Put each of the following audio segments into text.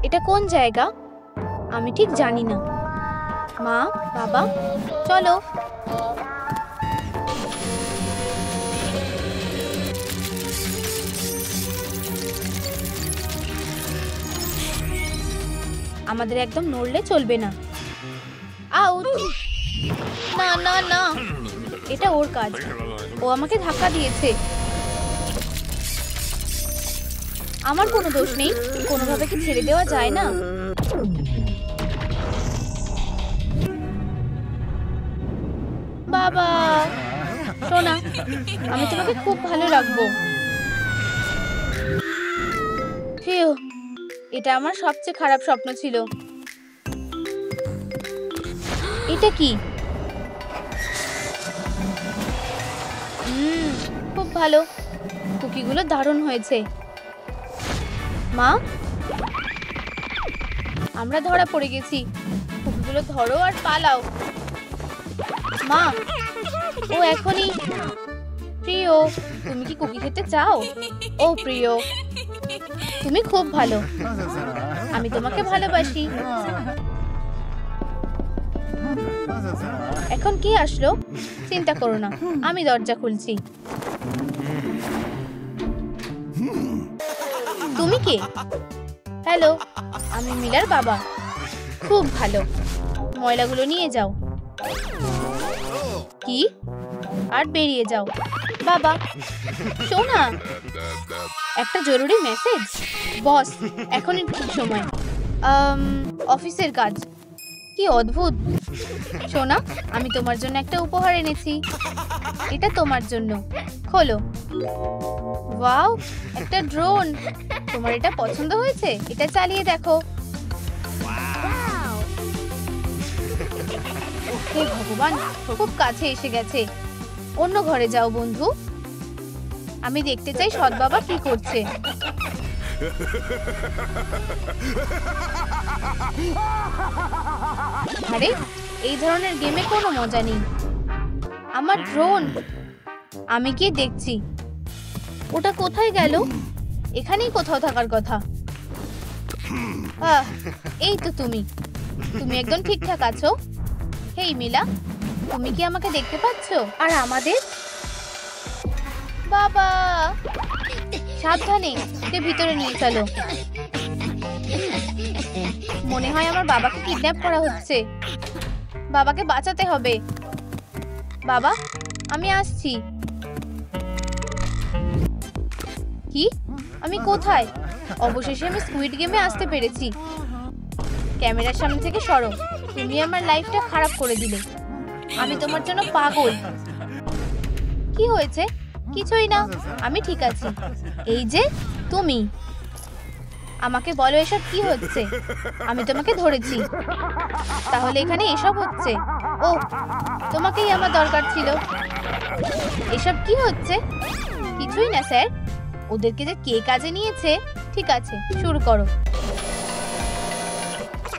এটা কোন জায়গা? আমি ঠিক জানি না। মা, বাবা, চলো। আমাদের একদম নড়লে চলবে না। আউট! না না না, এটা ওর কাজ। ও আমাকে ধাক্কা দিয়েছে। আমার কোনো দোষ নেই। কোনোভাবে কি ছেড়ে দেওয়া যায় না? বাবা, সোনা, আমি তোমাকে খুব ভালো রাখবো। ফিউ, এটা আমার সবচেয়ে খারাপ স্বপ্ন ছিল। এটা কি? খুব ভালো। কুকিগুলো দারুণ হয়েছে। মা, আমরা ধরা পড়ে গেছি। কুকিগুলো ধরো আর পালাও। মা, ও এখনই। প্রিয়, তুমি কি কুকি খেতে চাও? ও প্রিয়, তুমি খুব ভালো। আমি তোমাকে ভালোবাসি। এখন কি আসলো? চিন্তা করো না, আমি দরজা খুলছি। তুমি কে? হ্যালো, আমি মিলার বাবা। খুব ভালো। ময়লাগুলো নিয়ে যাও। কি? আর বেরিয়ে যাও। বাবা, শোনা, একটা জরুরি মেসেজ। বস, এখনই ঠিক সময়। অফিসের কাজ। কি অদ্ভুত। সোনা, আমি তোমার জন্য একটা উপহার এনেছি। এটা তোমার জন্য। খোলো। ওয়াও, একটা ড্রোন। তোমার এটা পছন্দ হয়েছে? এটা চালিয়ে দেখো। হে ভগবান, খুব কাছে এসে গেছে। অন্য ঘরে যাও বন্ধু। আমি দেখতে চাই সৎ বাবা কি করছে। আরে, এই ধরনের গেমে কোনো মজা নেই। আমার ড্রোন। আমি কি দেখছি। ওটা কোথায় গেল? এখানেই কোথাও থাকার কথা। এই তো তুমি। তুমি একদম ঠিকঠাক আছো? হেই মিলা, তুমি কি আমাকে দেখতে পাচ্ছো? আর আমাদের? বাবা, সাবধানে, ওকে ভিতরে নিয়ে চলো। মনে হয় আমার বাবাকে কিডন্যাপ করা হচ্ছে। বাবাকে বাঁচাতে হবে। বাবা, আমি আসছি। কি? আমি কোথায়? অবশেষে আমি স্কুইড গেমে আসতে পেরেছি। ক্যামেরার সামনে থেকে সরো। তুমি আমার লাইফটা খারাপ করে দিলে। আমি তোমার জন্য পাগল। কি হয়েছে? কিছুই না, আমি ঠিক আছি। এই যে তুমি, আমাকে বলো এসব কি হচ্ছে? আমি তোমাকে ধরেছি। তাহলে এখানে এসব হচ্ছে? ও, তোমাকেই আমার দরকার ছিল। এসব কি হচ্ছে? কিছুই না স্যার। ওদেরকে যে কে কাজে নিয়েছে। ঠিক আছে, শুরু করো।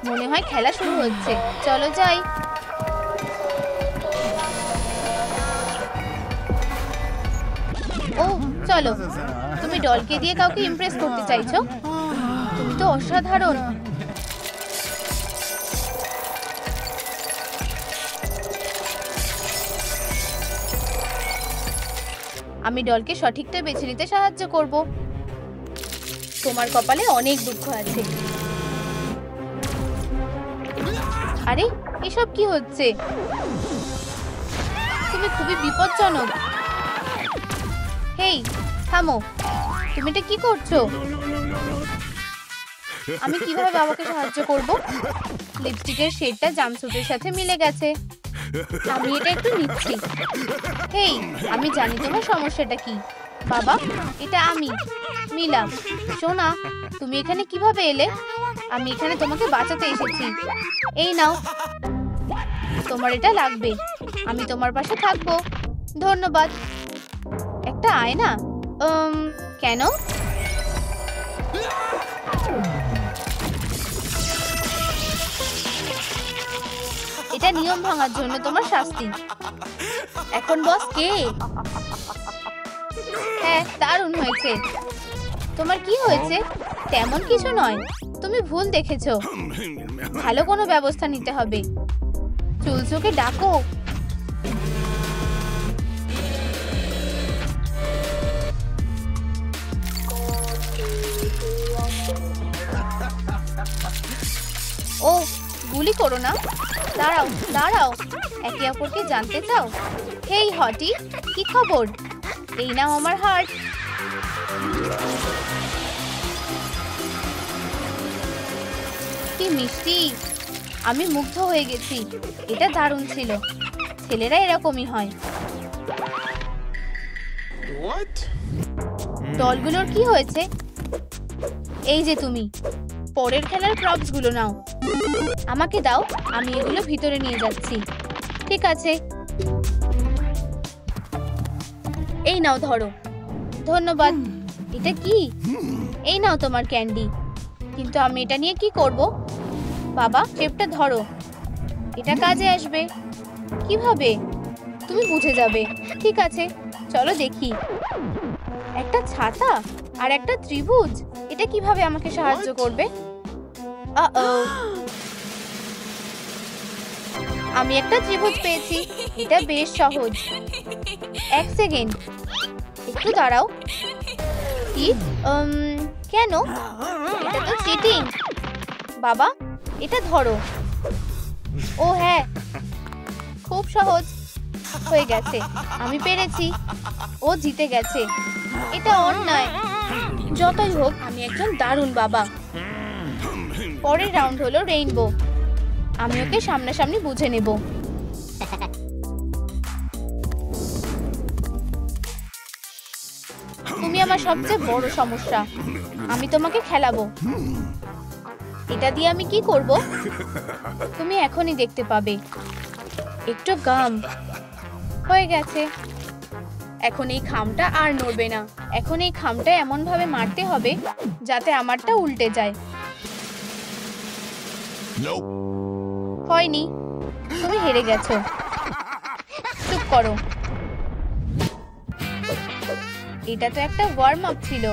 মনে হয় খেলা শুরু হচ্ছে। চলো যাই। ও, চলো। তুমি ডলকে দিয়ে কাউকে ইমপ্রেস করতে চাইছো? তুমি তো অসাধারণ। আমি ডলকে সঠিকটা বেছে নিতে সাহায্য করব। তোমার কপালে অনেক দুঃখ আছে। আরে, এসব কি হচ্ছে? তুমি খুবই বিপজ্জনক। হেই, থামো। তুমি এটা কি করছো? আমি কিভাবে বাবাকে সাহায্য করব? লিপস্টিকের শেডটা জাম্পস্যুটের সাথে মিলে গেছে। আমি এটা একটু নিচ্ছি। হেই, আমি জানি তোমার সমস্যাটা কি। বাবা, এটা আমি, মিলা। সোনা, তুমি এখানে কিভাবে এলে? আমি এখানে তোমাকে বাঁচাতে এসেছি। এই নাও, তোমার এটা লাগবে। আমি তোমার পাশে থাকবো। ধন্যবাদ। একটা আয়না? কেন? এটা নিয়ম ভাঙার জন্য তোমার শাস্তি। এখন বস কে? হ্যাঁ, দারুণ হয়েছে। তোমার কি হয়েছে? তেমন কিছু নয়, তুমি ভুল দেখেছো। ভালো কোনো ব্যবস্থা নিতে হবে। চুলচুকে ডাকো। ও, গুলি করো না। দাঁড়াও দাঁড়াও, একে অপরকে জানতে চাও? হেই হটি, কি খবর? এই নাও আমার হার্ট। কি মিষ্টি, আমি মুগ্ধ হয়ে গেছি। এটা দারুণ ছিল। ছেলেরা এরকমই হয়। ডলগুলোর কি হয়েছে? এই যে তুমি, পরের খেলার প্রপস গুলো নাও। আমাকে দাও, আমি এগুলো ভিতরে নিয়ে যাচ্ছি। ঠিক আছে, এই নাও ধরো। ধন্যবাদ। এটা কি? এই নাও তোমার ক্যান্ডি। কিন্তু আমি এটা নিয়ে কি করব? বাবা, টেপটা ধরো, এটা কাজে আসবে। কিভাবে? তুমি বুঝে যাবে। ঠিক আছে, চলো দেখি। একটা ছাতা আর একটা ত্রিভুজ, এটা কিভাবে আমাকে সাহায্য করবে? আমি একটা ত্রিভুজ পেয়েছি। এটা বেশ সহজ। এক সেকেন্ড, একটু দাঁড়াও। কি? কেন? এটা তো চিটিং। বাবা, এটা ধরো। ও হ্যাঁ, খুব সহজ। হয়ে গেছে, আমি পেরেছি। ও জিতে গেছে। এটা অন্যায়। যতই হোক, আমি একজন দারুণ বাবা। পরের রাউন্ড হলো রেইনবো। আমি ওকে সামনাসামনি বুঝে নেব। তুমি আমার সবচেয়ে বড় সমস্যা। আমি তোমাকে খেলাবো। এটা দিয়ে আমি কি করব? তুমি এখনই দেখতে পাবে। একটু গাম। হয়ে গেছে। এখন এই খামটা আর নড়বে না। এখন এই খামটা এমন ভাবে মারতে হবে যাতে আমারটা উল্টে যায়। হয়নি, তুমি হেরে গেছো। চুপ করো। এটা তো একটা ওয়ার্ম আপ ছিল।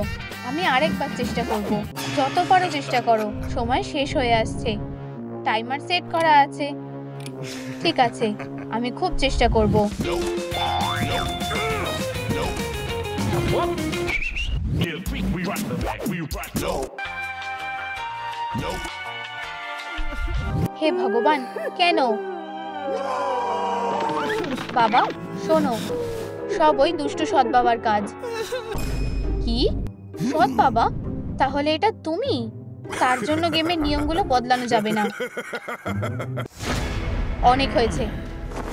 আমি আরেকবার চেষ্টা করব। যত পারো চেষ্টা করো। সময় শেষ হয়ে আসছে। টাইমার সেট করা আছে। ঠিক আছে, আমি খুব চেষ্টা করব। হে ভগবান, কেন? বাবা, শোনো, সব ওই দুষ্টু সৎ বাবার কাজ। কি? সৎ বাবা? তাহলে এটা তুমি? তার জন্য গেমের নিয়মগুলো বদলানো যাবে না। অনেক হয়েছে,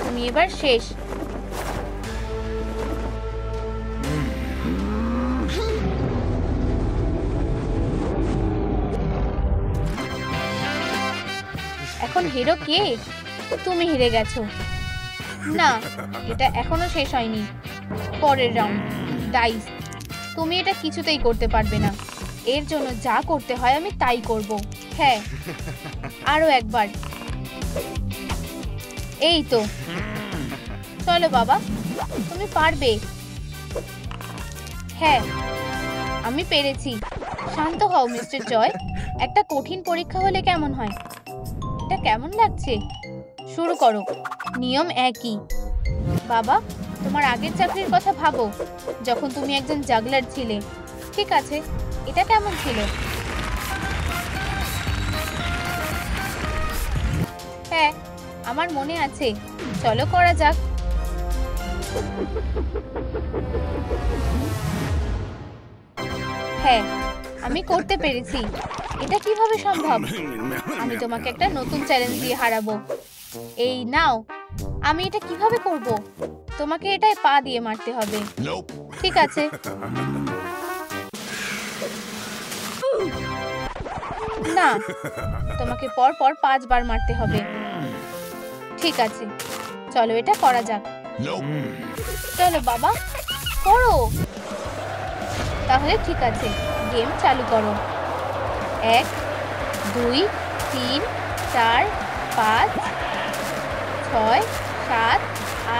তুমি এবার শেষ। এখন হিরো কে? তুমি হেরে গেছো। না, এটা এখনো শেষ হয়নি। পরের রাউন্ড, ডাইস। তুমি এটা কিছুতেই করতে পারবে না। এর জন্য যা করতে হয় আমি তাই করব। হ্যাঁ, আরো একবার। এই তো। চলো বাবা, তুমি পারবে। হ্যাঁ, আমি পেরেছি। শান্ত হও মিস্টার জয়। একটা কঠিন পরীক্ষা হলে কেমন হয়? এটা কেমন লাগছে? শুরু করো। নিয়ম একই। বাবা, তোমার আগের চাকরির কথা ভাবো, যখন তুমি একজন জাগলার ছিলে। ঠিক আছে, এটা কেমন ছিল? হ্যাঁ, আমার মনে আছে। চলো করা যাক। হ্যাঁ, আমি করতে পেরেছি। এটা কিভাবে সম্ভব? আমি তোমাকে একটা নতুন চ্যালেঞ্জ দিয়ে হারাবো। এই নাও। আমি এটা কিভাবে করব? তোমাকে এটায় পা দিয়ে মারতে হবে। ঠিক আছে। না, তোমাকে পর পর 5 বার মারতে হবে। ঠিক আছে, চলো এটা করা যাক। চলো বাবা, করো। তাহলে ঠিক আছে, গেম চালু করো। 1 2 3 4 5 6 7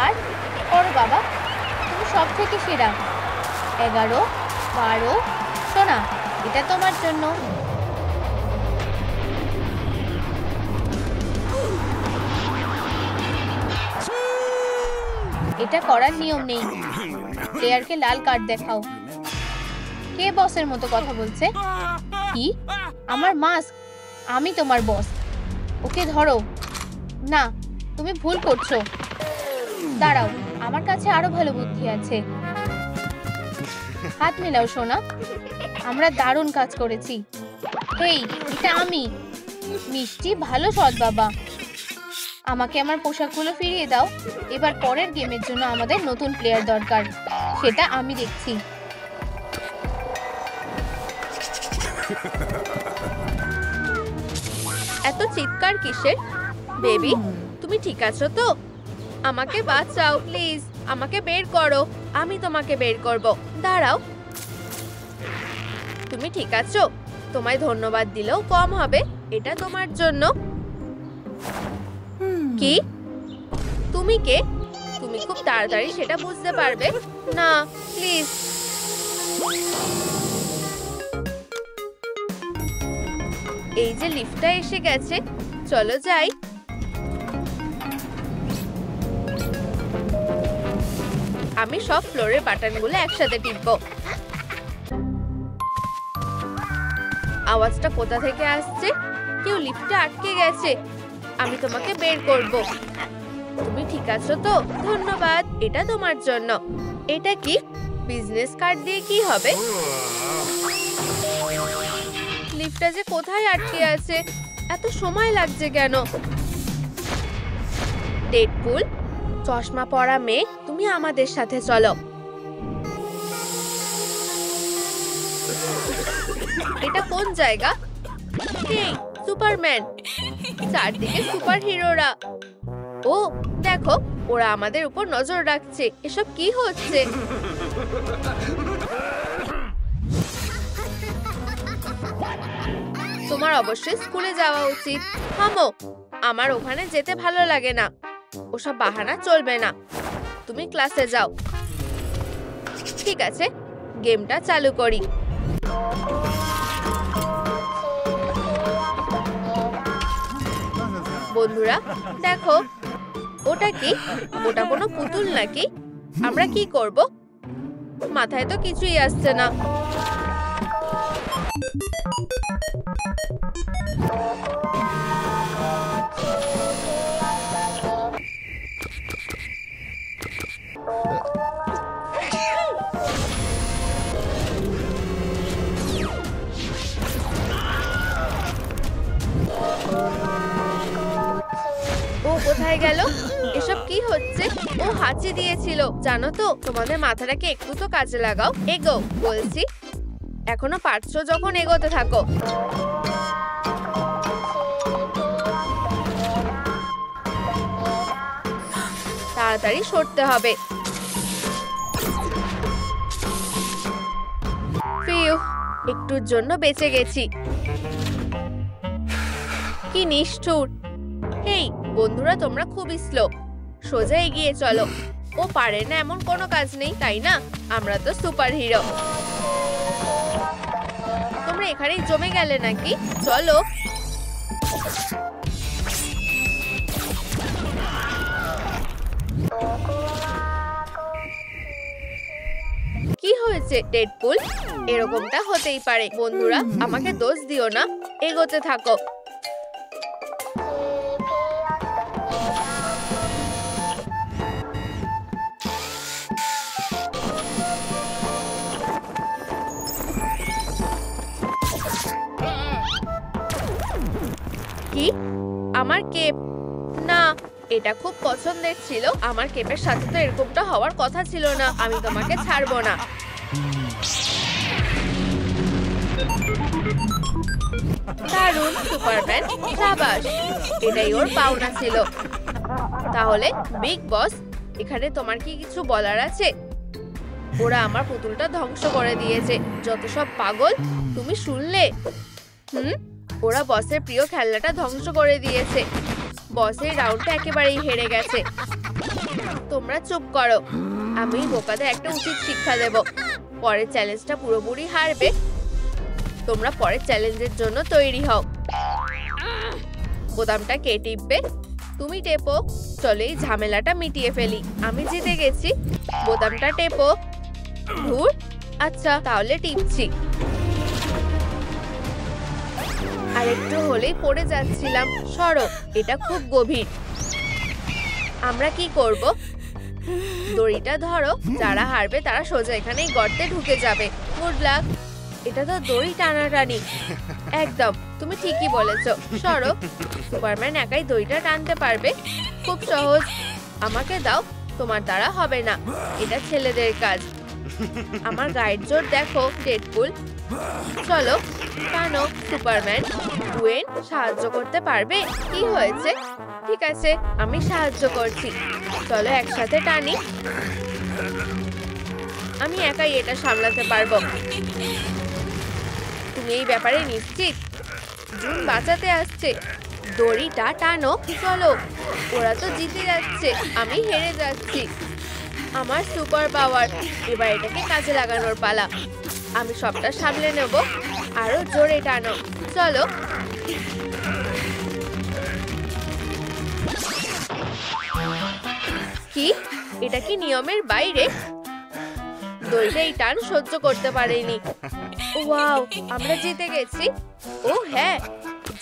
8। করো বাবা, তুমি সব থেকে সেরা। 11 12 শোনা, এটা তোমার জন্য। এটা করার নিয়ম নেই। প্লেয়ারকে লাল কার্ড দেখাও। কে বসের মতো কথা বলছে? কি? আমার মাস্ক? আমি তোমার বস। ওকে ধরো। না, তুমি ভুল করছো। দাঁড়াও, আমার কাছে আরো ভালো বুদ্ধি আছে। হাত মেলাও সোনা। আমরা দারুণ কাজ করেছি। হেই, এটা আমি মিষ্টি, ভালো সৎ বাবা। আমাকে আমার পোশাকগুলো ফিরিয়ে দাও। এবার পরের গেমের জন্য আমাদের নতুন প্লেয়ার দরকার, সেটা আমি দেখছি। এত চিৎকার কিসের? বেবি, তুমি ঠিক আছো তো? আমাকে বাঁচাও প্লিজ, আমাকে বের করো। আমি তোমাকে বের করব। দাঁড়াও, তুমি ঠিক আছো? তোমায় ধন্যবাদ দিলেও কম হবে। এটা তোমার জন্য। কি? তুমি কে? তুমি খুব তাড়াতাড়ি সেটা বুঝতে পারবে না, প্লিজ। এই যে লিফটটা এসে গেছে, চলো যাই। আমি সব ফ্লোরের বাটনগুলো একসাথে টিপব। আওয়াজটা কোথা থেকে আসছে? কেউ লিফটে আটকে গেছে। আমি তোমাকে বের করব। তুমি ঠিক আছো তো? ধন্যবাদ, এটা তোমার জন্য। এটা কি? বিজনেস কার্ড দিয়ে কি হবে? লিফটটা যে কোথায় আটকে আছে? এত সময় লাগছে কেন? ডেডপুল, চশমা পরা মেয়ে, তুমি আমাদের সাথে চলো। এটা কোন জায়গা? হেই, সুপারম্যান। চারদিকে সুপার হিরোরা। ও দেখো, ওরা আমাদের উপর নজর রাখছে। এসব কি হচ্ছে? তোমার অবশ্যই স্কুলে যাওয়া উচিত। থামো, আমার ওখানে যেতে ভালো লাগে না। ওসব বাহানা চলবে না। তুমি ক্লাসে যাও। ঠিক আছে, গেমটা চালু করি। বন্ধুরা দেখো, ওটা কি? ওটা কোনো পুতুল নাকি? আমরা কি করব? মাথায় তো কিছুই আসছে না। ও কোথায় গেল? এসব কি হচ্ছে? ও হাঁচি দিয়েছিল। জানো তো, তোমাদের মাথাটাকে একটু তো কাজে লাগাও। এগো বলছি। এখনো পারছো যখন, এগোতে থাকো। তাড়াতাড়ি সরতে হবে। ফিউ, একটুর জন্য বেঁচে গেছি। কি নিষ্ঠুর। হেই বন্ধুরা, তোমরা খুবই স্লো। সোজা এগিয়ে চলো। ও পারে না এমন কোনো কাজ নেই, তাই না? আমরা তো সুপার হিরো। তোমরা এখানেই জমে গেলে নাকি? চলো। কি হয়েছে ডেডপুল? এরকমটা হতেই পারে। বন্ধুরা, আমাকে দোষ দিও না। এগোতে থাকো। কি? আমার কেপ? না, এটা খুব পছন্দের ছিল। আমার কেপের সাথে তো এরকমটা হওয়ার কথা ছিল না। আমি তোমাকে ছাড়বো না। দারুণ সুপারম্যান, সাবাস। এটাই ওর পাওনা ছিল। তাহলে বিগ বস, এখানে তোমার কি কিছু বলার আছে? ওরা আমার পুতুলটা ধ্বংস করে দিয়েছে। যত সব পাগল। তুমি শুনলে? ওরা বসের প্রিয় খেলনাটা ধ্বংস করে দিয়েছে। বসের রাউন্ডটা একেবারেই হেরে গেছে। তোমরা চুপ করো। আমি বোকাদের একটা উচিত শিক্ষা দেব। পরের চ্যালেঞ্জটা পুরোপুরি হারবে, তোমরা পরের চ্যালেঞ্জের জন্য তৈরি হও। বোতামটা কে টিপবে? তুমি টেপো। চলো এই ঝামেলাটা মিটিয়ে ফেলি। আমি জিতে গেছি। বোতামটা টেপো। ধুর, আচ্ছা তাহলে টিপছি। আর একটু হলেই পড়ে যাচ্ছিলাম। সরো, এটা খুব গভীর। আমরা কি করব? দড়িটা ধরো। যারা হারবে তারা সোজা এখানেই গর্তে ঢুকে যাবে। Good luck. এটা তো দড়ি টানাটানি। একদম, তুমি ঠিকই বলেছো। সরো। সুপারম্যান একাই দড়িটা টানতে পারবে? খুব সহজ। আমাকে দাও। তোমার দ্বারা হবে না, এটা ছেলেদের কাজ। আমার গায়ের জোর দেখো, ডেডপুল। চলো টানো। সুপারম্যান, ডুয়েন সাহায্য করতে পারবে? কি হয়েছে? ঠিক আছে, আমি সাহায্য করছি। চলো একসাথে টানি। আমি একাই এটা সামলাতে পারবো। তুমি এই ব্যাপারে নিশ্চিত? জুন বাঁচাতে আসছে। দড়িটা টানো। চলো। ওরা তো জিতে যাচ্ছে, আমি হেরে যাচ্ছি। আমার সুপার পাওয়ার। এবার এটাকে কাজে লাগানোর পালা। আমি সবটা সামলে নেব। আরো জোরে টানো। চলো। কি? এটা কি নিয়মের বাইরে? দড়িটা এই টান সহ্য করতে পারেনি। ওয়াও, আমরা জিতে গেছি। ও হ্যাঁ,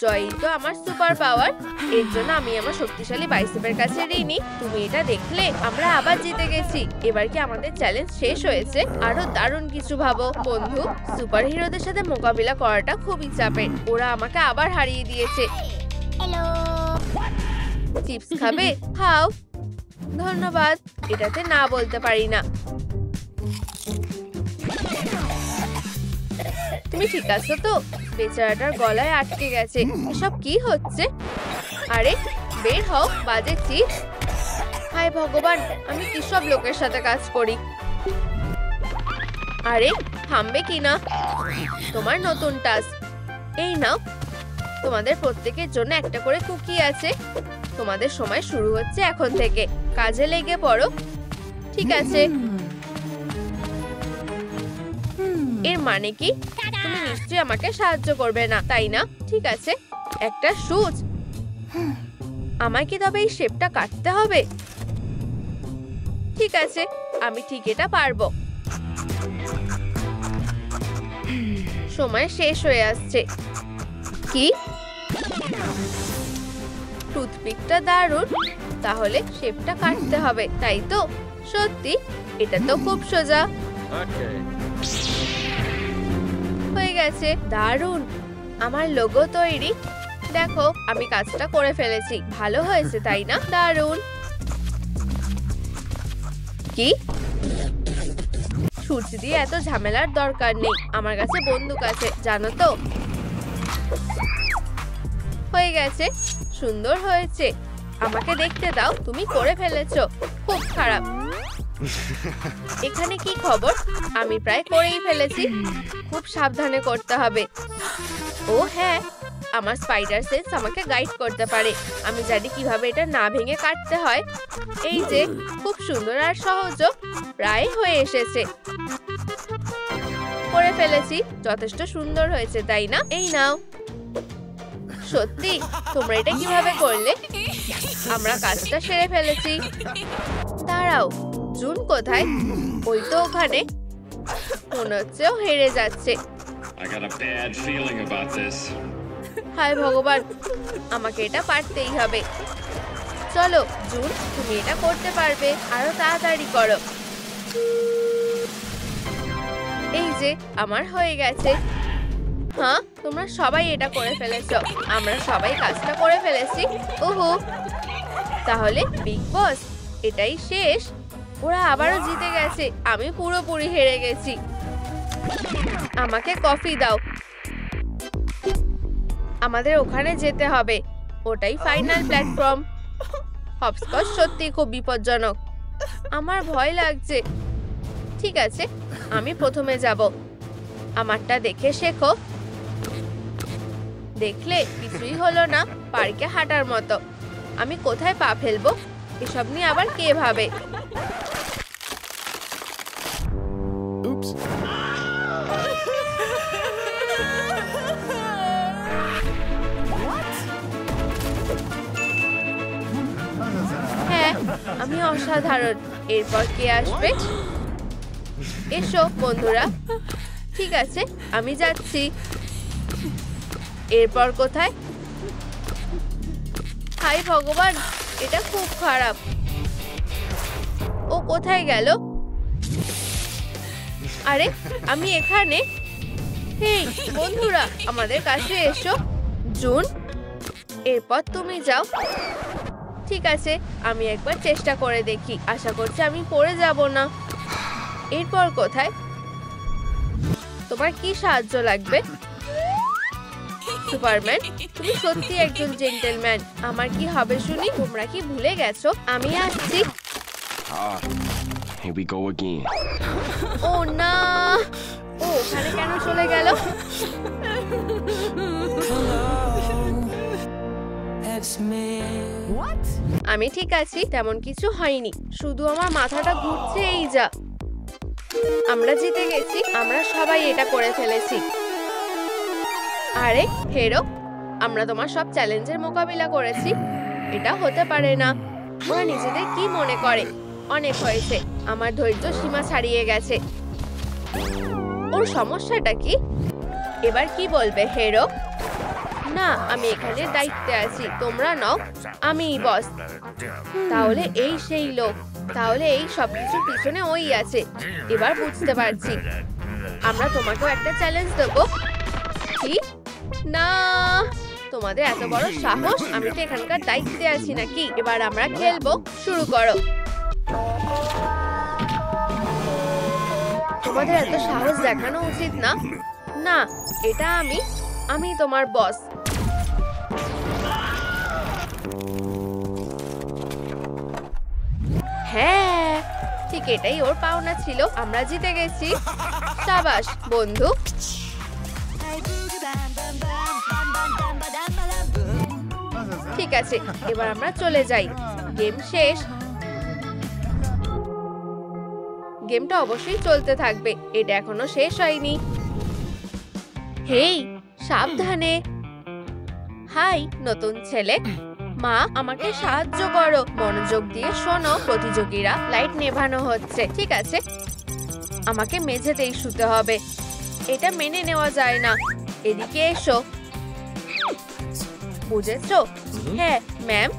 জয়ই তো আমার সুপার পাওয়ার। এর জন্য আমি আমার শক্তিশালী বাইসেপের কাছে ঋণী। তুমি এটা দেখলে? আমরা আবার জিতে গেছি। এবার কি আমাদের চ্যালেঞ্জ শেষ হয়েছে? আরো দারুণ কিছু ভাবো বন্ধু। সুপার হিরোদের সাথে মোকাবিলা করাটা খুবই চাপের। ওরা আমাকে আবার হারিয়ে দিয়েছে। চিপস খাবে? খাও। ধন্যবাদ। এটাতে না বলতে পারি না। তুমি ঠিক আছো তো? বেচারাটার গলায় আটকে গেছে। এসব কি হচ্ছে? আরে বের হও, বাজে চিপস। হায় ভগবান, আমি কি সব লোকের সাথে কাজ করি। আরে থামবে কি না? তোমার নতুন টাস্ক। এই নাও। তোমাদের প্রত্যেকের জন্য একটা করে কুকি আছে। তোমাদের সময় শুরু হচ্ছে এখন থেকে। কাজে লেগে পড়ো। ঠিক আছে। এর মানে কি? তুমি নিশ্চয়ই আমাকে সাহায্য করবে না, তাই না? ঠিক আছে, একটা সুচ। আমায় কি তবে এই শেপটা কাটতে হবে? ঠিক আছে, আমি ঠিক এটা পারবো। সময় শেষ হয়ে আসছে। কি? টুথপিকটা দারুণ। তাহলে শেপটা কাটতে হবে, তাই তো? সত্যি? এটা তো খুব সোজা। হয়ে গেছে। দারুণ। আমার লোগো তৈরি। দেখো, আমি কাজটা করে ফেলেছি। ভালো হয়েছে, তাই না? দারুণ। কি? সূচ দিয়ে এত ঝামেলার দরকার নেই। আমার কাছে বন্দুক আছে, জানো তো। হয়ে গেছে। সুন্দর হয়েছে। আমাকে দেখতে দাও। তুমি করে ফেলেছো। খুব খারাপ। এখানে কি খবর? আমি প্রায় করেই ফেলেছি। খুব সাবধানে করতে হবে। ও হ্যাঁ, আমার স্পাইডার সেন্স আমাকে গাইড করতে পারে। আমি জানি কিভাবে এটা না ভেঙে কাটতে হয়। এই যে, খুব সুন্দর আর সহজ। প্রায় হয়ে এসেছে। করে ফেলেছি। যথেষ্ট সুন্দর হয়েছে, তাই না? এই নাও। সত্যি? তোমরা এটা কিভাবে করলে? আমরা কাজটা সেরে ফেলেছি। দাঁড়াও, জুন কোথায়? ওই তো ওখানে। মনে হচ্ছে ও হেরে যাচ্ছে। হায় ভগবান, আমাকে এটা পারতেই হবে। চলো জুন, তুমি এটা করতে পারবে। আরো তাড়াতাড়ি করো। এই যে, আমার হয়ে গেছে। হ্যাঁ, তোমরা সবাই এটা করে ফেলেছো। আমরা সবাই কাজটা করে ফেলেছি। ওহো, তাহলে বিগ বস, এটাই শেষ? ওরা আবারও জিতে গেছে। আমি পুরোপুরি হেরে গেছি। আমাকে কফি দাও। আমাদের ওখানে যেতে হবে। ওটাই ফাইনাল প্ল্যাটফর্ম। হপস্কচ সত্যি খুব বিপজ্জনক। আমার ভয় লাগছে। ঠিক আছে, আমি প্রথমে যাব। আমারটা দেখে শেখো। দেখলে কিছুই হলো না। পার্কে হাঁটার মতো। আমি কোথায় পা ফেলবো? এসব নিয়ে আবার কে ভাবে? আমি অসাধারণ। এরপর কে আসবে? এসো বন্ধুরা। ঠিক আছে, আমি যাচ্ছি। এরপর কোথায়? হাই ভগবান, এটা খুব খারাপ। ও কোথায় গেল? আরে আমি এখানে। হেই বন্ধুরা, আমাদের কাছে এসো। জুন, এরপর তুমি যাও। ঠিক আছে, আমি একবার চেষ্টা করে দেখি। আশা করছি আমি পড়ে যাব না। এরপর কোথায়? তোমার কি সাহায্য লাগবে? সুপারম্যান, তুমি সত্যি একজন জেন্টলম্যান। আমার কি হবে শুনি? তোমরা কি ভুলে গেছো? আমি আসছি। Here we go again. ও না, ও ওখানে কেন চলে গেল? আমি ঠিক আছি, তেমন কিছু হয়নি। শুধু আমার মাথাটা ঘুরছে এই যা। আমরা জিতে গেছি, আমরা সবাই এটা করে ফেলেছি। আরে হেরো, আমরা তোমার সব চ্যালেঞ্জের মোকাবিলা করেছি। এটা হতে পারে না। ওরা নিজেদের কি মনে করে? অনেক হয়েছে, আমার ধৈর্য সীমা ছাড়িয়ে গেছে। ওর সমস্যাটা কি? এবার কি বলবে হেরো? না, আমি এখানে দায়িত্বে আছি, তোমরা নও, আমিই বস। তাহলে এই সেই লোক, তাহলে এই সবকিছুর পিছনে ওই আছে। এবার বুঝতে পারছি। আমরা তোমাকেও একটা চ্যালেঞ্জ দেবো। কি? না, তোমাদের এত বড় সাহস! আমি তো এখানকার দায়িত্বে আছি নাকি? এবার আমরা খেলবো, শুরু করো। তোমাদের এত সাহস দেখানো উচিত না। না, এটা আমি তোমার বস। হ্যাঁ, ঠিক এটাই ওর পাওনা ছিল। আমরা জিতে গেছি। সাবাস বন্ধু। ঠিক আছে, এবার আমরা চলে যাই। গেম শেষ। গেমটা অবশ্যই চলতে থাকবে, এটা এখনো শেষ হয়নি। হেই, সাবধানে। হাই নতুন ছেলে। মা, আমাকে সাহায্য করো। মনোযোগ দিয়ে শোনো প্রতিযোগীরা, লাইট নেভানো হচ্ছে। ঠিক আছে, আমাকে মেঝেতেই শুতে হবে। এটা মেনে নেওয়া যায় না। এদিকে এসো। বুঝেছো? হ্যাঁ ম্যাম।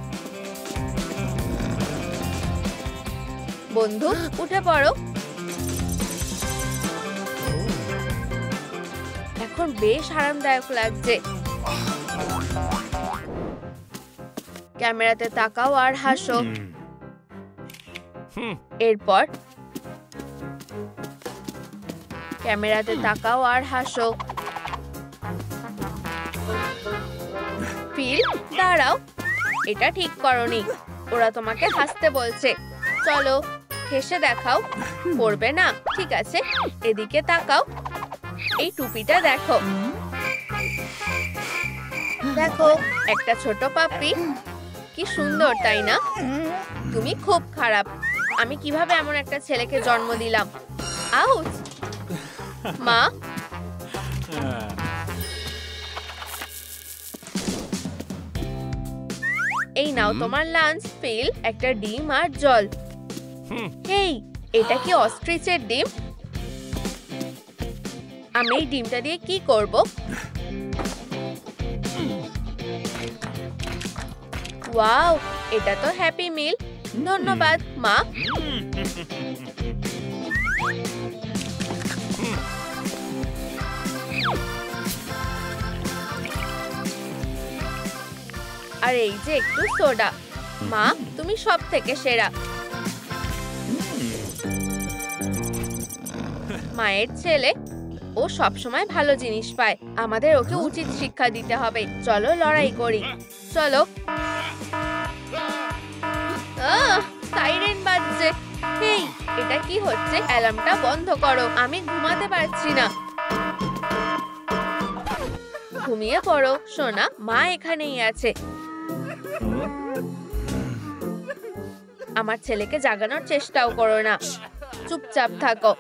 বন্ধু, উঠে পড়ো। এখন বেশ আরামদায়ক লাগছে। ক্যামেরাতে তাকাও আর হাসো। এরপর ক্যামেরাতে তাকাও আর হাসো। ফিল, দাঁড়াও, এটা ঠিক করনি। ওরা তোমাকে হাসতে বলছে। চলো হেসে দেখাও। করবে না? ঠিক আছে, এদিকে তাকাও। এই টুপিটা দেখো। দেখো, একটা ছোট পাপ্পি। কি সুন্দর, তাই না? তুমি খুব খারাপ। আমি কিভাবে এমন একটা ছেলেকে জন্ম দিলাম? আউচ! মা, এই নাও তোমার লাঞ্চ। ফিল, একটা ডিম আর জল। হেই, এটা কি অস্ট্রিচের ডিম? আমি এই ডিমটা দিয়ে কি করব? ওয়াও, এটা তো হ্যাপি মিল। ধন্যবাদ মা। আর এই যে একটু সোডা। মা, তুমি সব থেকে সেরা। মায়ের ছেলে, ও সবসময় ভালো জিনিস পায়। আমাদের ওকে উচিত শিক্ষা দিতে হবে। চলো লড়াই করি। চলো। সাইরেন বাজছে। হেই, এটা কি হচ্ছে? অ্যালার্মটা বন্ধ করো। আমি ঘুমাতে পারছি না। ঘুমিয়ে পড়ো সোনা, মা এখানেই আছে। আমার ছেলেকে জাগানোর চেষ্টাও করো না। চুপচাপ থাকো।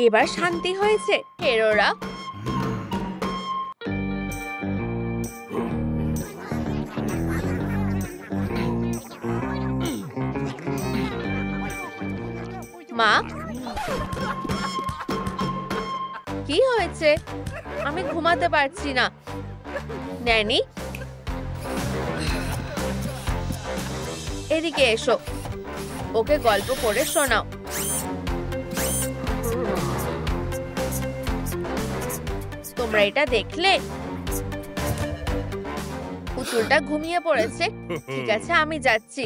এবার শান্তি হয়েছে। হেরোরা, মা, কি হয়েছে? আমি ঘুমাতে পারছি না। ন্যানি, এদিকে এসো, ওকে গল্প করে শোনাও। তোমরা এটা দেখলে? পুতুলটা ঘুমিয়ে পড়েছে। ঠিক আছে, আমি যাচ্ছি।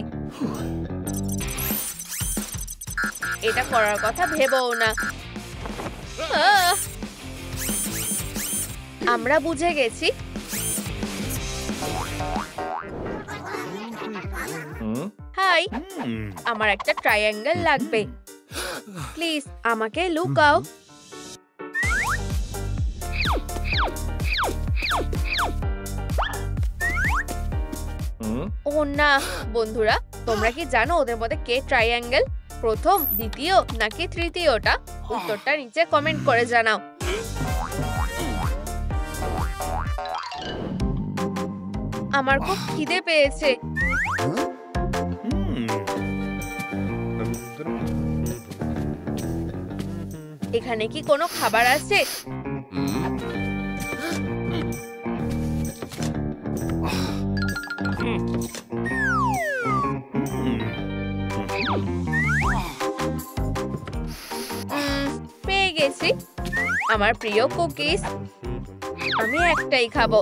এটা করার কথা ভেবও না। আহ! আমরা বুঝে গেছি। হাই, আমার একটা ট্রায়াঙ্গেল লাগবে। প্লিজ আমাকে লুকাও। ও না, বন্ধুরা, তোমরা কি জানো ওদের মধ্যে কে ট্রায়াঙ্গেল? প্রথম, দ্বিতীয় নাকি তৃতীয়টা? উত্তরটা নিচে কমেন্ট করে জানাও। আমার খুব খিদে পেয়েছে। এখানে কি কোনো খাবার আছে? পেয়ে গেছি, আমার প্রিয় কুকিজ। আমি একটাই খাবো।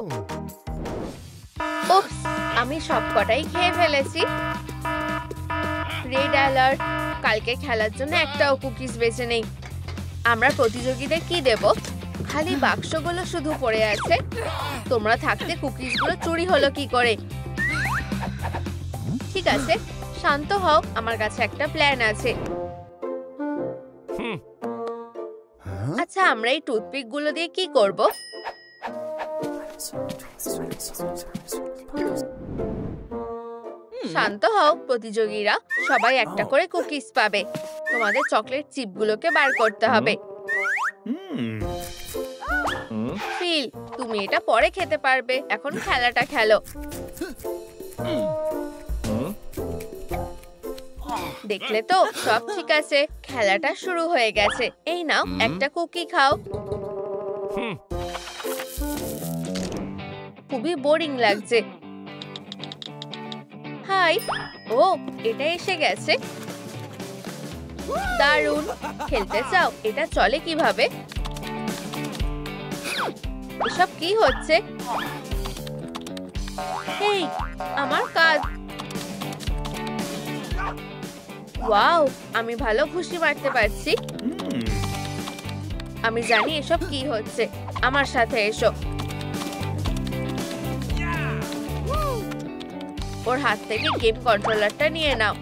উপস, আমি সবকটাই খেয়ে ফেলেছি। রেড অ্যালার্ট, কালকে খেলার জন্য একটাও কুকিজ বেঁচে নেই। আমরা প্রতিযোগীদের কি দেব? খালি বাক্সগুলো শুধু পড়ে আছে। তোমরা থাকতে কুকিজগুলো চুরি হলো কি করে? ঠিক আছে, শান্ত হও, আমার কাছে একটা প্ল্যান আছে। আচ্ছা, আমরা এই টুথপিক গুলো দিয়ে কি করব? শান্ত হও প্রতিযোগীরা, সবাই একটা করে কুকিজ পাবে। তোমাদের চকলেট চিপগুলোকে বার করতে হবে। ফিল, তুমি এটা পরে খেতে পারবে, এখন খেলাটা খেলো। দেখলে তো, সব ঠিক আছে, খেলাটা শুরু হয়ে গেছে। এই নাও, একটা কুকি খাও। খুবই বোরিং লাগছে। হাই, ও এটা এসে গেছে। দারুণ, খেলতে চাও? এটা চলে কিভাবে? এসব কি হচ্ছে? এই, আমার কাজ। ওয়াও, আমি ভালো ঘুষি মারতে পারছি। আমি জানি এসব কি হচ্ছে। আমার সাথে এসো। ওর হাত থেকে গেম কন্ট্রোলারটা নিয়ে নাও।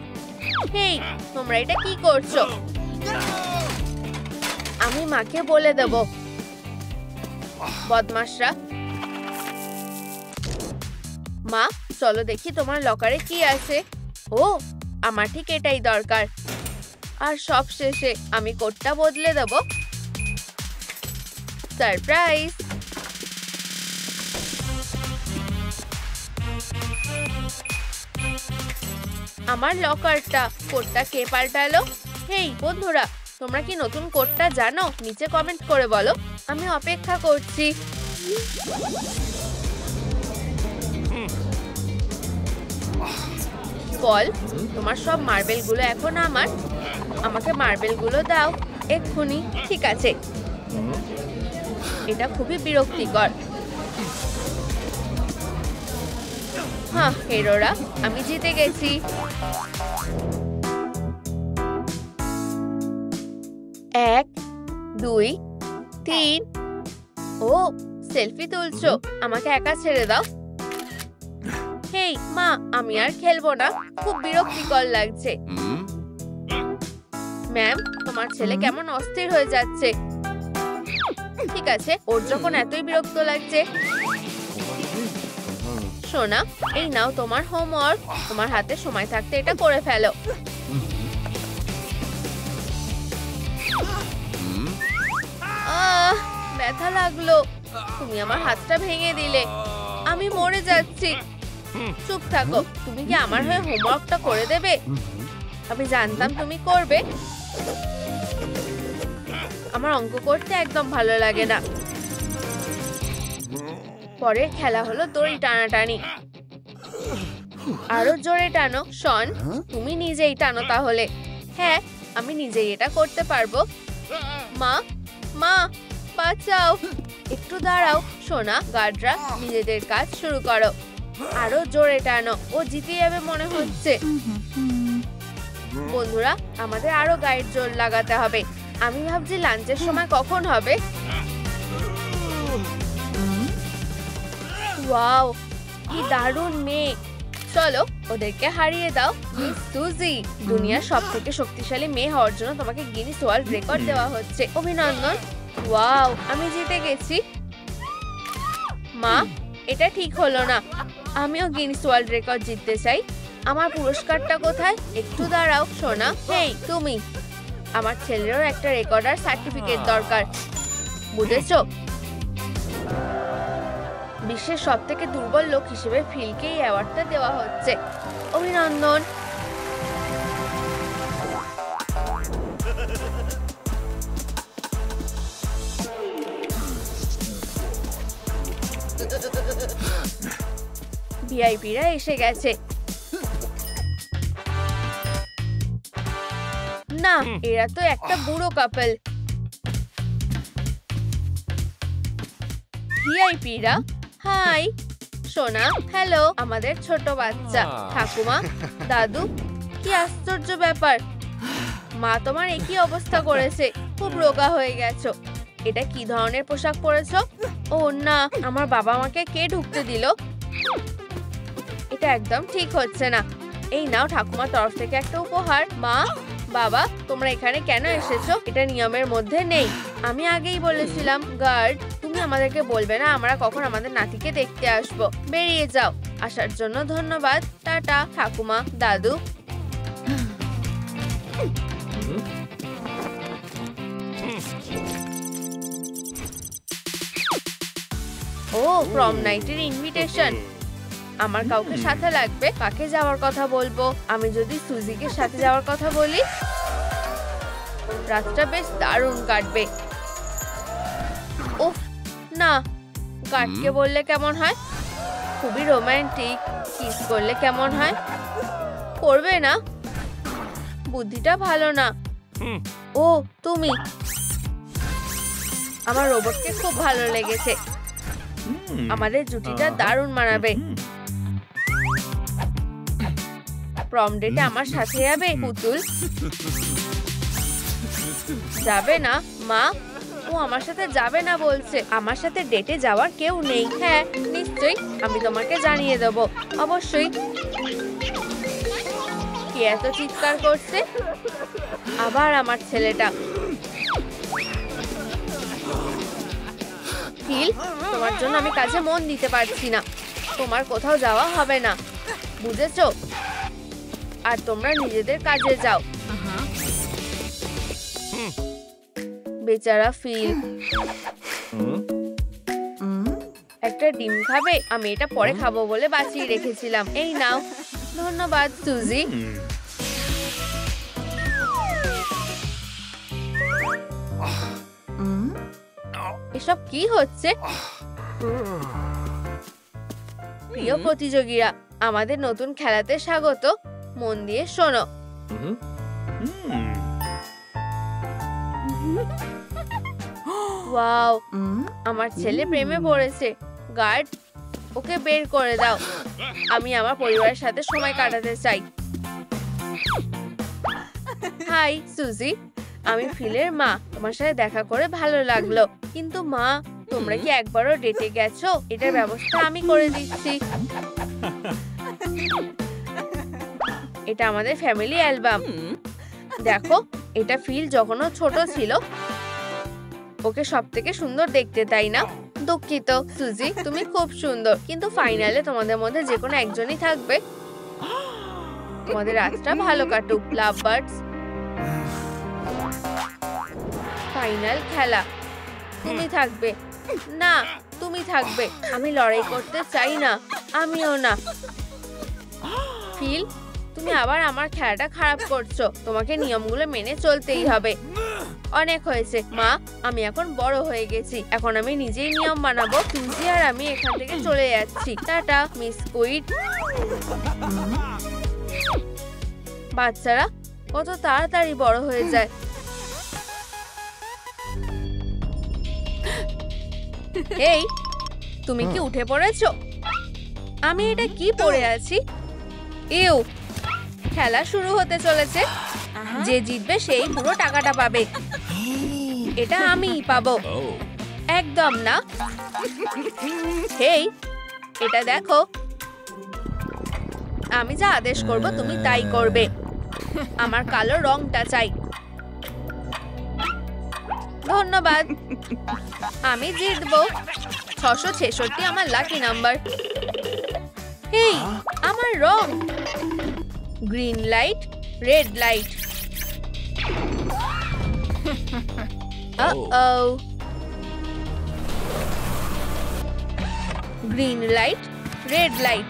হেই, তোমরা এটা কি করছো? আমি মাকে বলে দেব। বদমাশরা। মা, চলো দেখি তোমার লকারে কি আছে। ও, আমার ঠিক এটাই দরকার। আর সব শেষে আমি কোডটা বদলে দেব। সারপ্রাইজ। আমার লকারটা, কোডটা কে পাল্টালো? হেই বন্ধুরা, তোমরা কি নতুন কোডটা জানো? নিচে কমেন্ট করে বলো, আমি অপেক্ষা করছি। বল, তোমার সব মার্বেলগুলো এখন আমার। আমাকে মার্বেলগুলো দাও এক্ষুনি। ঠিক আছে। এটা খুবই বিরক্তিকর। হ্যাঁ হেরোরা, আমি জিতে গেছি। 1 2 3। ও, সেলফি তুলছো? আমাকে একা ছেড়ে দাও। হেই মা, আমি আর খেলবো না, খুব বিরক্তিকর লাগছে। ম্যাম, তোমার ছেলে কেমন অস্থির হয়ে যাচ্ছে। ঠিক আছে, ওর যখন এতই বিরক্ত লাগছে। সোনা, এই নাও তোমার হোমওয়ার্ক। তোমার হাতে সময় থাকতে এটা করে ফেলো। ব্যথা লাগলো। তুমি আমার হাতটা ভেঙে দিলে। আমি মরে যাচ্ছি। চুপ থাকো। তুমি কি আমার হয়ে হোমওয়ার্কটা করে দেবে? আমি জানতাম তুমি করবে। আমার অঙ্ক করতে একদম ভালো লাগে না। পরের খেলা হলো দড়ি টানাটানি। আরো জোরে টানো। শন, তুমি নিজেই টানো তাহলে। হ্যাঁ, আমি নিজেই এটা করতে পারবো। মা, মা, বাঁচাও। একটু দাঁড়াও। সোনা, গার্ডরা নিজেদের কাজ শুরু করো। আরো জোরে টানো। ও জিতে যাবে মনে হচ্ছে। বন্ধুরা, আমাদের আরো গায়ের জোর লাগাতে হবে। আমি ভাবছি লাঞ্চের সময় কখন হবে। ওয়াও, কি দারুণ মেয়ে। চলো ওদেরকে হারিয়ে দাও। মিস সুজি, দুনিয়ার সবথেকে শক্তিশালী মেয়ে হওয়ার জন্য তোমাকে গিনিস ওয়ার্ল্ড রেকর্ড দেওয়া হচ্ছে। অভিনন্দন। ওয়াও, আমি জিতে গেছি। মা, এটা ঠিক হলো না। আমিও গিনিস ওয়ার্ল্ড রেকর্ড জিততে চাই। আমার পুরস্কারটা কোথায়? একটু দাঁড়াও। সোনা, হেই তুমি, আমার ছেলেরও একটা রেকর্ড আর সার্টিফিকেট দরকার, বুঝেছো? বিশ্বের সবথেকে দুর্বল লোক হিসেবে ফিলকে এই অ্যাওয়ার্ডটা দেওয়া হচ্ছে। অভিনন্দন। ভিআইপিরা এসে গেছে। না, এরা তো একটা বুড়ো কাপল। ভিআইপিরা, হাই। সোনা, হ্যালো। আমাদের ছোট বাচ্চা। ঠাকুমা, দাদু, কি আশ্চর্য ব্যাপার। মা তোমার একই অবস্থা করেছে। খুব রোগা হয়ে গেছো। এটা কি ধরনের পোশাক পরেছো? ও না, আমার বাবা আমাকে কে ঢুকতে দিল? এটা একদম ঠিক হচ্ছে না। এই নাও ঠাকুমার তরফ থেকে একটা উপহার। মা, বাবা, তোমরা এখানে কেন এসেছো? এটা নিয়মের মধ্যে নেই। আমি আগেই বলেছিলাম। গার্ড, তুমি আমাদেরকে বলবে না আমরা কখন আমাদের নাতিকে দেখতে আসবো। বেরিয়ে যাও। আসার জন্য ধন্যবাদ। টাটা ঠাকুমা, দাদু। ও, প্রম নাইটের ইনভিটেশন। আমার কাউকে সাথে লাগবে। কাকে যাওয়ার কথা বলবো? আমি যদি সুজিকে সাথে যাওয়ার কথা বলি, রাতটা বেশ দারুণ কাটবে। উফ, না, গার্ডকে বললে কেমন হয়? খুবই রোমান্টিক। কিস করলে কেমন হয়? করবে না, বুদ্ধিটা ভালো না। ও, তুমি। আমার রোবটকে খুব ভালো লেগেছে। আমাদের জুটিটা দারুণ মানাবে। প্রম ডেটে আমার সাথে যাবে পুতুল? যাবে না মা, ও আমার সাথে যাবে না বলছে। আমার সাথে ডেটে যাওয়ার কেউ নেই। হ্যাঁ, নিশ্চয়ই, আমি তোমাকে জানিয়ে দেব। অবশ্যই। কে এত চিৎকার করছে? আবার আমার ছেলেটা। ফিল, তোমার জন্য আমি কাজে মন দিতে পারছি না। তোমার কোথাও যাওয়া হবে না, বুঝেছো? আর তোমরা নিজেদের কাজে যাও। বেচারা ফিল। একটা ডিম খাবে? আমি এটা পরে খাবো বলে বাঁচিয়ে রেখেছিলাম। এই নাও। ধন্যবাদ সুজি। এসব কি হচ্ছে? প্রিয় প্রতিযোগীরা, আমাদের নতুন খেলাতে স্বাগত। মন দিয়ে শোনো। ওয়াও, আমার ছেলে প্রেমে পড়েছে। গার্ড, ওকে বের করে দাও। আমি আমার পরিবারের সাথে সময় কাটাতে চাই। হাই সুজি, আমি ফিলের মা। তোমার সাথে দেখা করে ভালো লাগলো। কিন্তু মা, তোমরা কি একবারও ডেটে গেছো? এটার ব্যবস্থা আমি করে দিচ্ছি। এটা আমাদের ফ্যামিলি অ্যালবাম। দেখো, এটা ফিল যখন ও ছোট ছিল। ওকে সব থেকে সুন্দর দেখতে, তাই না? দুঃখিত সুজি, তুমি খুব সুন্দর, কিন্তু ফাইনালে তোমাদের মধ্যে যে কোনো একজনই থাকবে। তোমাদের রাতটা ভালো কাটুক, লাভ বার্ডস। ফাইনাল খেলা। তুমি থাকবে না, তুমি থাকবে। আমি লড়াই করতে চাই না। আমিও না। ফিল, তুমি তুমি আবার আমার খেলাটা খারাপ করছো। তোমাকে নিয়মগুলো মেনে চলতেই হবে। অনেক হয়েছে মা, আমি এখন বড় হয়ে গেছি। এখন আমি নিজেই নিয়ম বানাবো। সুজি আর আমি এখান থেকে চলে যাচ্ছি। Tata miss squid. বাচ্চারা কত তাড়াতাড়ি বড় হয়ে যায়। এই, তুমি কি উঠে পড়েছো? আমি এটা কি পরে আছি? ইউ, খেলা শুরু হতে চলেছে। যে জিতবে সেই পুরো টাকাটা পাবে। এটা আমিই পাবো। একদম না। হেই, এটা দেখো। আমি যা আদেশ করব তুমি তাই করবে। আমার কালো রংটা চাই। ধন্যবাদ। আমি জিতবো। 666 আমার লাকি নাম্বার। হেই, আমার রং। Green light, red light. Uh-oh. Green light, red light.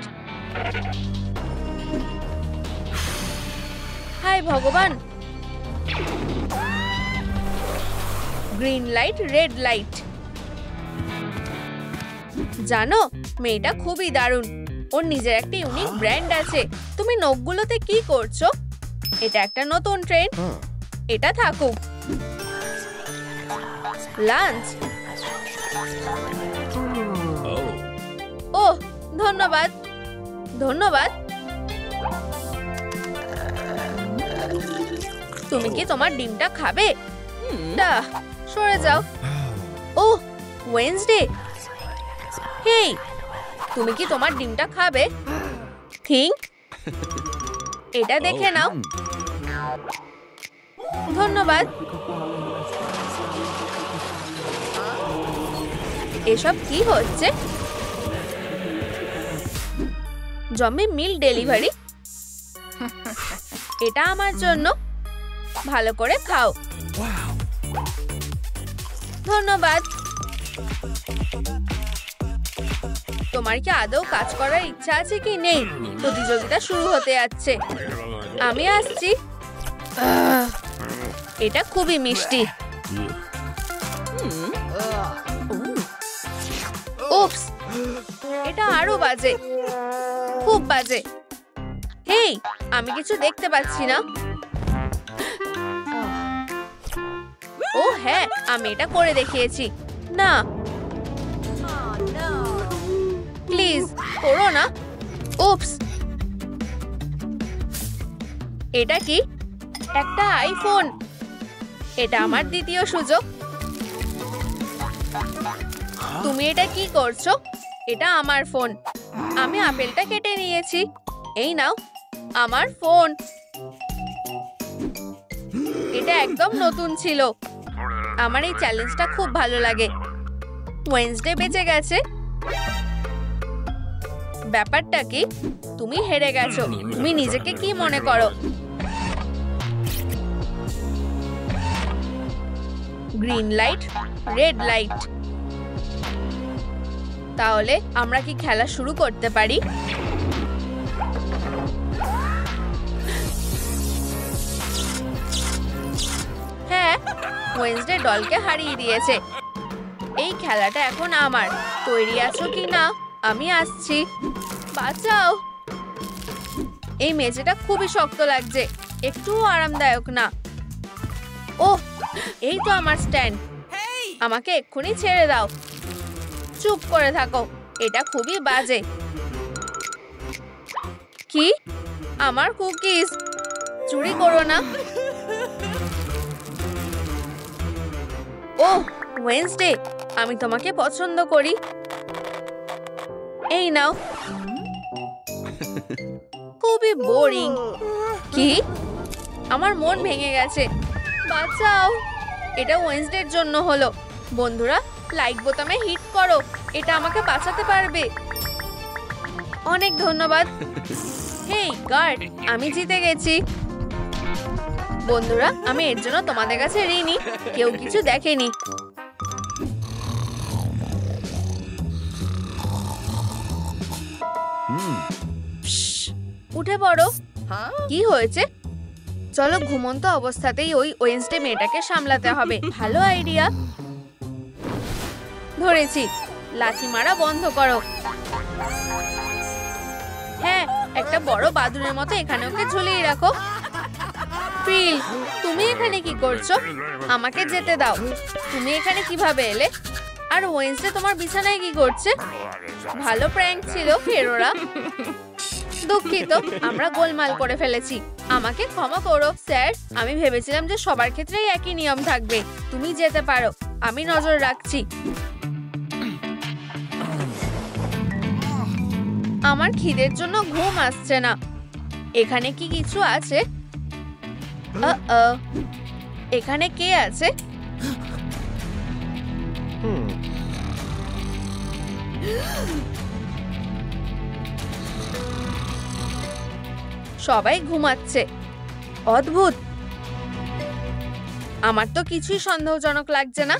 হায় ভগবান। Green light, red light. জানো, মেয়েটা খুবই দারুণ। ওর নিজের একটা ইউনিক ব্র্যান্ড আছে। তুমি নখগুলোতে কি করছো? এটা একটা নতুন ট্রেন্ড। এটা থাকুক। লাঞ্চ। ওহ, ধন্যবাদ। ধন্যবাদ। তুমি কি তোমার ডিমটা খাবে? না, সরে যাও। ওহ, ওয়েডনেসডে। হেই, তুমি কি তোমার ডিমটা খাবে? থিঙ্ক। এটা দেখে নাও। ধন্যবাদ। এসব কি হচ্ছে? জম্বি মিল ডেলিভারি। এটা আমার জন্য। ভালো করে খাও। ধন্যবাদ। তোমার কি আদৌ কাজ করার ইচ্ছা আছে কি নেই? প্রতিযোগিতা শুরু হতে যাচ্ছে। আমি আসছি। এটা খুবই মিষ্টি। উপস, এটা আরো বাজে। খুব বাজে। হেই, আমি কিছু দেখতে পাচ্ছি না। ও হ্যাঁ, আমি এটা করে দেখিয়েছি। না, প্লিজ করো না। উপস। এটা কি? একটা আইফোন। এটা আমার দ্বিতীয় সুযোগ। তুমি এটা কি করছো? এটা আমার ফোন। আমি আপেলটা কেটে নিয়েছি। এই নাও আমার ফোন। এটা একদম নতুন ছিল। আমার এই চ্যালেঞ্জটা খুব ভালো লাগে। ওয়েডনেসডে বেঁচে গেছে। ব্যাপারটা কি? তুমি হেরে গেছো। তুমি নিজেকে কি মনে করো? Green light, red light. তাহলে আমরা কি খেলা শুরু করতে পারি? হ্যাঁ, ওয়েডনেসডে দলকে হারিয়ে দিয়েছে। এই খেলাটা এখন আমার। তৈরি আছো কি না? আমি আসছি। বাঁচাও। এই মেঝেটা খুবই শক্ত লাগছে। একটুও আরামদায়ক না। ওহ, এই তো আমার স্ট্যান্ড। আমাকে এক্ষুনি ছেড়ে দাও। চুপ করে থাকো। এটা খুবই বাজে। কি? আমার কুকিজ? চুরি করো না। ওহ, ওয়েডনেসডে, আমি তোমাকে পছন্দ করি। এই নাও। খুবই বোরিং। কি? আমার মন ভেঙে গেছে। বাঁচাও। এটা ওয়েডনেসডের জন্য হলো। বন্ধুরা, লাইক বোতামে হিট করো। এটা আমাকে বাঁচাতে পারবে। অনেক ধন্যবাদ। হেই গার্ড, আমি জিতে গেছি। বন্ধুরা, আমি এর জন্য তোমাদের কাছে ঋণী। কেউ কিছু দেখেনি। উঠে পড়ো। কি হয়েছে? চলো ঘুমন্ত অবস্থাতেই ওই ওয়েনসডে মেয়েটাকে সামলাতে হবে। ভালো আইডিয়া। ধরেছি, লাথি মারা বন্ধ করো। হ্যাঁ, একটা বড় বাদুড়ের মতো এখানে ওকে ঝুলিয়ে রাখো। ফিল, তুমি এখানে কি করছো? আমাকে যেতে দাও। তুমি এখানে কিভাবে এলে? আর ওয়েনসডে তোমার বিছানায় কি করছে? ভালো প্র্যাঙ্ক ছিল ফেরোরা। দুঃখিত, আমরা গোলমাল করে ফেলেছি। আমাকে ক্ষমা করো স্যার। আমি ভেবেছিলাম যে সবার ক্ষেত্রেই একই নিয়ম থাকবে। তুমি যেতে পারো, আমি নজর রাখছি। আমার খিদের জন্য ঘুম আসছে না। এখানে কি কিছু আছে? এখানে কে আছে? সবাই ঘুমাচ্ছে। অদ্ভুত। আমার তো কিছুই সন্দেহজনক লাগছে না।